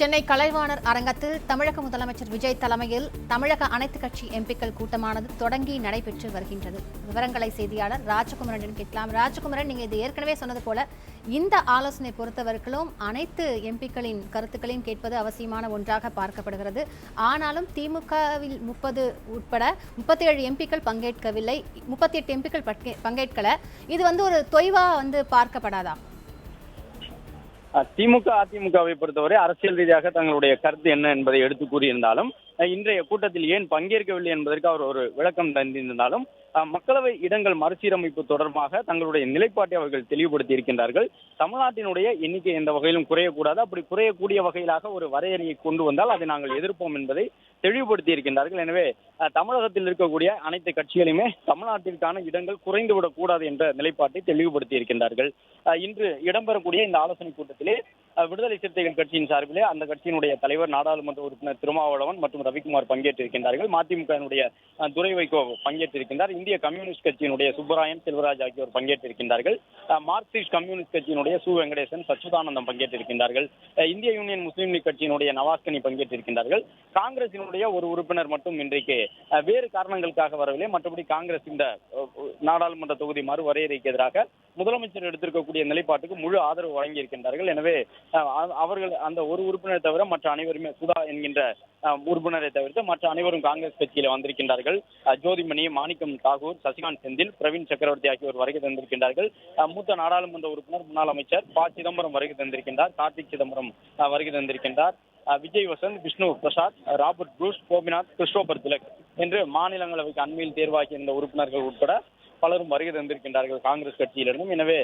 சென்னை கலைவாணர் அரங்கத்தில் தமிழக முதலமைச்சர் விஜய் தலைமையில் தமிழக அனைத்து கட்சி எம்பிக்கள் கூட்டமானது தொடங்கி நடைபெற்று வருகின்றது. விவரங்களை செய்தியாளர் ராஜகுமரனிடம் கேட்கலாம். ராஜகுமரன், நீங்க இது ஏற்கனவே சொன்னது போல இந்த ஆலோசனை பொறுத்தவரைக்கும் அனைத்து எம்பிக்களின் கருத்துக்களையும் கேட்பது அவசியமான ஒன்றாக பார்க்கப்படுகிறது. ஆனாலும் திமுகவில் 30 உட்பட 37 எம்பிக்கள் பங்கேற்கவில்லை, 38 எம்பிக்கள் பங்கேற்கல. இது ஒரு தொய்வா பார்க்கப்படாதா? திமுக அதிமுகவை பொறுத்தவரை அரசியல் ரீதியாக தங்களுடைய கருத்து என்ன என்பதை எடுத்து கூறியிருந்தாலும் இன்றைய கூட்டத்தில் ஏன் பங்கேற்கவில்லை என்பதற்கு அவர் ஒரு விளக்கம் தந்திருந்தாலும் மக்களவை இடங்கள் மறுசீரமைப்பு தொடர்பாக தங்களுடைய நிலைப்பாட்டை அவர்கள் தெளிவுபடுத்தி இருக்கின்றார்கள். தமிழ்நாட்டினுடைய எண்ணிக்கை எந்த வகையிலும் குறையக்கூடாது, அப்படி குறையக்கூடிய வகையிலாக ஒரு வரையறையை கொண்டு வந்தால் அதை நாங்கள் எதிர்ப்போம் என்பதை தெளிவுபடுத்தி இருக்கின்றார்கள். எனவே தமிழகத்தில் இருக்கக்கூடிய அனைத்து கட்சிகளுமே தமிழ்நாட்டிற்கான இடங்கள் குறைந்துவிடக் கூடாது என்ற நிலைப்பாட்டை தெளிவுபடுத்தி இருக்கின்றார்கள். இன்று இடம்பெறக்கூடிய இந்த ஆலோசனை கூட்டத்திலே விடுதலை சிறுத்தைகள் கட்சியின் சார்பிலே அந்த கட்சியினுடைய தலைவர் நாடாளுமன்ற உறுப்பினர் திருமாவளவன் மற்றும் ரவிக்குமார் பங்கேற்றிருக்கின்றார்கள். மதிமுகவினுடைய துரை வைகோ பங்கேற்றிருக்கின்றார். இந்திய கம்யூனிஸ்ட் கட்சியினுடைய சுப்பராயன், செல்வராஜ் ஆகியோர் பங்கேற்றிருக்கின்றார்கள். மார்க்சிஸ்ட் கம்யூனிஸ்ட் கட்சியினுடைய சு வெங்கடேசன், சச்சிதானந்தம் பங்கேற்றிருக்கின்றார்கள். இந்திய யூனியன் முஸ்லீம் லீக் கட்சியினுடைய நவாஸ்கனி பங்கேற்றிருக்கின்றார்கள். காங்கிரசினுடைய ஒரு உறுப்பினர் மட்டும் இன்றைக்கு வேறு காரணங்களுக்காக வரவில்லை. மற்றபடி காங்கிரஸ் இந்த நாடாளுமன்ற தொகுதி மறுவரையறைக்கு எதிராக முதலமைச்சர் எடுத்திருக்கக்கூடிய நிலைப்பாட்டுக்கு முழு ஆதரவு வழங்கியிருக்கின்றார்கள். எனவே அவர்கள் அந்த ஒரு உறுப்பினரை தவிர மற்ற அனைவருமே, சுதா என்கின்ற உறுப்பினரை தவிர்த்து மற்ற அனைவரும் காங்கிரஸ் கட்சியில வந்திருக்கின்றார்கள். ஜோதிமணி, மாணிக்கம் தாகூர், சசிகாந்த் செந்தில், பிரவீன் சக்கரவர்த்தி ஆகியோர் வருகை தந்திருக்கின்றார்கள். மூத்த நாடாளுமன்ற உறுப்பினர் முன்னாள் அமைச்சர் ப சிதம்பரம் வருகை தந்திருக்கின்றார். கார்த்திக் சிதம்பரம் வருகை தந்திருக்கின்றார். Vijay Vasanth, Vishnu Prasad, Robert Bruce, Gopinath, Christopher Tilak என்று மாநிலங்களவைக்கு அண்மையில் தேர்வாகி இருந்த உறுப்பினர்கள் உட்பட பலரும் வருகை தந்திருக்கின்றார்கள் காங்கிரஸ் கட்சியிலிருந்தும். எனவே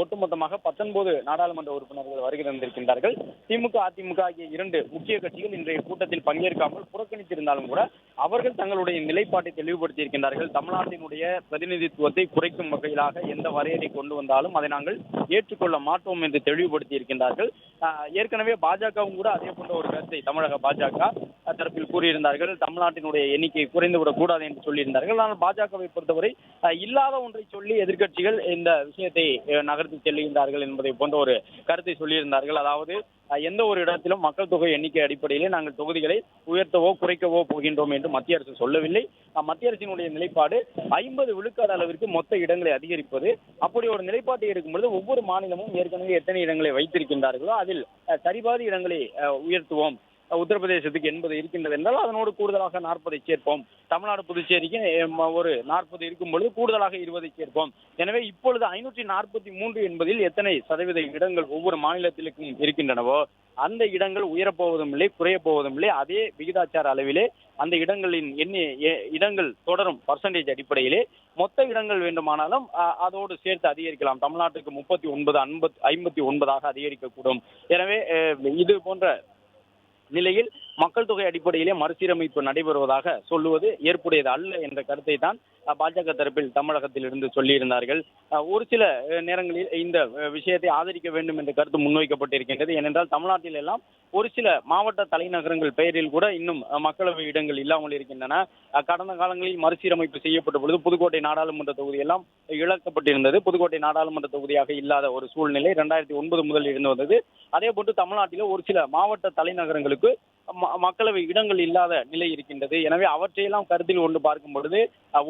ஒட்டுமொத்தமாக 19 நாடாளுமன்ற உறுப்பினர்கள் வருகை தந்திருக்கின்றார்கள். திமுக அதிமுக ஆகிய 2 முக்கிய கட்சிகள் இன்றைய கூட்டத்தில் பங்கேற்காமல் புறக்கணித்திருந்தாலும் கூட அவர்கள் தங்களுடைய நிலைப்பாட்டை தெளிவுபடுத்தி இருக்கின்றார்கள். தமிழ்நாட்டினுடைய பிரதிநிதித்துவத்தை குறைக்கும் வகையிலாக எந்த வரையறை கொண்டு வந்தாலும் அதை நாங்கள் ஏற்றுக்கொள்ள மாட்டோம் என்று தெளிவுபடுத்தி இருக்கின்றார்கள். ஏற்கனவே பாஜகவும் கூட அதே போன்ற ஒரு கருத்தை தமிழக பாஜக தரப்பில் கூறியிருந்தார்கள். தமிழ்நாட்டினுடைய எண்ணிக்கை குறைந்துவிடக் கூடாது என்று சொல்லியிருந்தார்கள். ஆனால் பாஜகவை பொறுத்தவரை இல்லாத ஒன்றை சொல்லி எதிர்க்கட்சிகள் இந்த விஷயத்தை நகர்த்தி செல்லுகின்றார்கள் என்பதை போன்ற ஒரு கருத்தை சொல்லியிருந்தார்கள். அதாவது எந்த ஒரு இடத்திலும் மக்கள் தொகை எண்ணிக்கை அடிப்படையிலே நாங்கள் தொகுதிகளை உயர்த்தவோ குறைக்கவோ போகின்றோம் என்று மத்திய அரசு சொல்லவில்லை. மத்திய அரசினுடைய நிலைப்பாடு 50 விழுக்காடு அளவிற்கு மொத்த இடங்களை அதிகரிப்பது. அப்படி ஒரு நிலைப்பாட்டை எடுக்கும்பொழுது ஒவ்வொரு மாநிலமும் ஏற்கனவே எத்தனை இடங்களை வைத்திருக்கின்றார்களோ அதில் சரிபாதி இடங்களை உயர்த்துவோம். உத்தரப்பிரதேசத்துக்கு 80 இருக்கின்றது என்றால் அதனோடு கூடுதலாக 40 சேர்ப்போம். தமிழ்நாடு புதுச்சேரிக்கு ஒரு 40 இருக்கும் பொழுது கூடுதலாக 20 சேர்ப்போம். எனவே இப்பொழுது 543 என்பதில் எத்தனை சதவீத இடங்கள் ஒவ்வொரு மாநிலத்திற்கும் இருக்கின்றனவோ அந்த இடங்கள் உயரப்போவதும் இல்லை, குறைய போவதும் இல்லை. அதே விகிதாச்சார அளவிலே அந்த இடங்களின் இடங்கள் தொடரும் பர்சன்டேஜ் அடிப்படையிலே மொத்த இடங்கள் வேண்டுமானாலும் அதோடு சேர்த்து அதிகரிக்கலாம். தமிழ்நாட்டுக்கு 39, 59 அதிகரிக்கக்கூடும். எனவே இது போன்ற நிலையில் மக்கள் தொகை அடிப்படையிலே மறுசீரமைப்பு நடைபெறுவதாக சொல்லுவது ஏற்புடையது அல்ல என்ற கருத்தை தான் பாஜக தரப்பில் தமிழகத்தில் இருந்து சொல்லியிருந்தார்கள். ஒரு சில நேரங்களில் இந்த விஷயத்தை ஆதரிக்க வேண்டும் என்ற கருத்து முன்வைக்கப்பட்டிருக்கின்றது. ஏனென்றால் தமிழ்நாட்டில் எல்லாம் ஒரு சில மாவட்ட தலைநகரங்கள் பெயரில் கூட இன்னும் மக்களவை இடங்கள் இல்லாமல் இருக்கின்றன. கடந்த காலங்களில் மறுசீரமைப்பு செய்யப்பட்ட பொழுது புதுக்கோட்டை நாடாளுமன்ற தொகுதி எல்லாம் இழக்கப்பட்டிருந்தது. புதுக்கோட்டை நாடாளுமன்ற தொகுதியாக இல்லாத ஒரு சூழ்நிலை 2009 முதல் இருந்து வந்தது. அதே போன்று தமிழ்நாட்டில் ஒரு சில மாவட்ட தலைநகரங்களுக்கு மக்களவை இடங்கள் இல்லாத நிலை இருக்கின்றது. எனவே அவற்றையெல்லாம் கருத்தில் கொண்டு பார்க்கும் பொழுது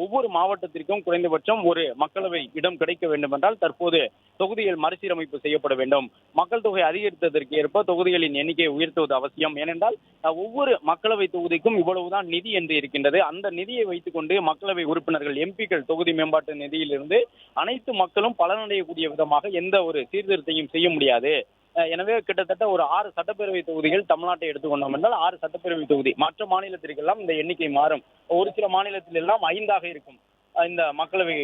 ஒவ்வொரு மாவட்டத்திற்கும் குறைந்தபட்சம் ஒரு மக்களவை இடம் கிடைக்க வேண்டும் என்றால் தற்போது தொகுதிகள் மறுசீரமைப்பு செய்யப்பட வேண்டும். மக்கள் தொகை அதிகரித்ததற்கு ஏற்ப தொகுதிகளின் எண்ணிக்கையை உயர்த்துவது அவசியம். ஏனென்றால் ஒவ்வொரு மக்களவை தொகுதிக்கும் இவ்வளவுதான் நிதி என்று இருக்கின்றது. அந்த நிதியை வைத்துக் கொண்டு மக்களவை உறுப்பினர்கள், எம்பிக்கள் தொகுதி மேம்பாட்டு நிதியிலிருந்து அனைத்து மக்களும் பலனடையக்கூடிய விதமாக எந்த ஒரு சீர்திருத்தையும் செய்ய முடியாது. எனவே கிட்டத்தட்ட ஒரு 6 சட்டப்பேரவை தொகுதிகள் தமிழ்நாட்டை எடுத்துக்கொண்டோம் என்றால் 6 சட்டப்பேரவை தொகுதி. மற்ற மாநிலத்திற்கெல்லாம் இந்த எண்ணிக்கை மாறும். ஒரு சில மாநிலத்தில் எல்லாம் 5 இருக்கும். இந்த மக்களவை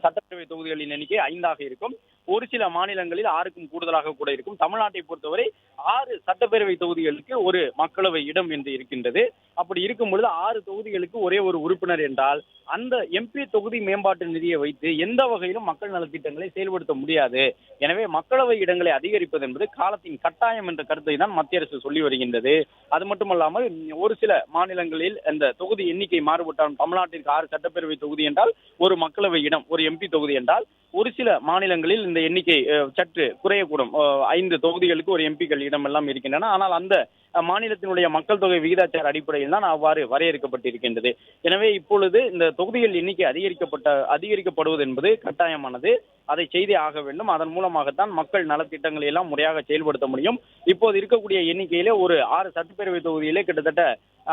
சட்டப்பேரவை தொகுதிகளின் எண்ணிக்கை 5 இருக்கும். ஒரு சில மாநிலங்களில் 6க்கும் கூடுதலாக கூட இருக்கும். தமிழ்நாட்டை பொறுத்தவரை 6 சட்டப்பேரவை தொகுதிகளுக்கு ஒரு மக்களவை இடம் என்று இருக்கின்றது. அப்படி இருக்கும் பொழுது 6 தொகுதிகளுக்கு ஒரே ஒரு உறுப்பினர் என்றால் அந்த எம்பி தொகுதி மேம்பாட்டு நிதியை வைத்து எந்த வகையிலும் மக்கள் நலத்திட்டங்களை செயல்படுத்த முடியாது. எனவே மக்களவை இடங்களை அதிகரிப்பது என்பது காலத்தின் கட்டாயம் என்ற கருத்தை தான் மத்திய அரசு சொல்லி வருகின்றது. அது மட்டுமல்லாமல் ஒரு சில மாநிலங்களில் இந்த தொகுதி எண்ணிக்கை மாறுபட்டாலும் தமிழ்நாட்டிற்கு 6 சட்டப்பேரவை தொகுதி என்றால் ஒரு மக்களவை இடம், ஒரு எம்பி தொகுதி என்றால் ஒரு சில மாநிலங்களில் இந்த இந்த எண்ணிக்கை சற்று குறையக்கூடும். 5 தொகுதிகளுக்கு ஒரு எம்பிக்கள் இடமெல்லாம் இருக்கின்றன. ஆனால் அந்த மாநிலத்தினுடைய மக்கள் தொகை விகிதாச்சார அடிப்படையில் தான் அவ்வாறு வரையறுக்கப்பட்டிருக்கின்றது. எனவே இப்பொழுது இந்த தொகுதிகள் எண்ணிக்கை அதிகரிக்கப்படுவது என்பது கட்டாயமானது. அதை செய்தே ஆக வேண்டும். அதன் மூலமாகத்தான் மக்கள் நலத்திட்டங்களை எல்லாம் முறையாக செயல்படுத்த முடியும். இப்போது இருக்கக்கூடிய எண்ணிக்கையிலே ஒரு 6 சட்டப்பேரவை தொகுதியிலே கிட்டத்தட்ட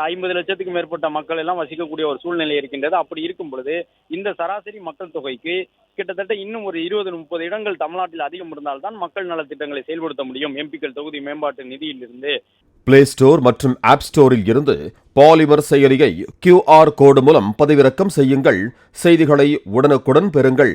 50 லட்சத்துக்கும் மேற்பட்ட மக்கள் எல்லாம் வசிக்கக்கூடிய ஒரு சூழ்நிலை இருக்கின்றது. அப்படி இருக்கும் பொழுது இந்த சராசரி மக்கள் தொகைக்கு கிட்டத்தட்ட இன்னும் ஒரு 20-30 இடங்கள் தமிழ்நாட்டில் அதிகம் இருந்தால்தான் மக்கள் நலத்திட்டங்களை செயல்படுத்த முடியும். எம்பிக்கள் தொகுதி மேம்பாட்டு நிதியிலிருந்து பிளே ஸ்டோர் மற்றும் ஆப் ஸ்டோரில் இருந்து பாலிமர் செயலியை QR கோடு மூலம் பதிவிறக்கம் செய்யுங்கள். செய்திகளை உடனுக்குடன் பெறுங்கள்.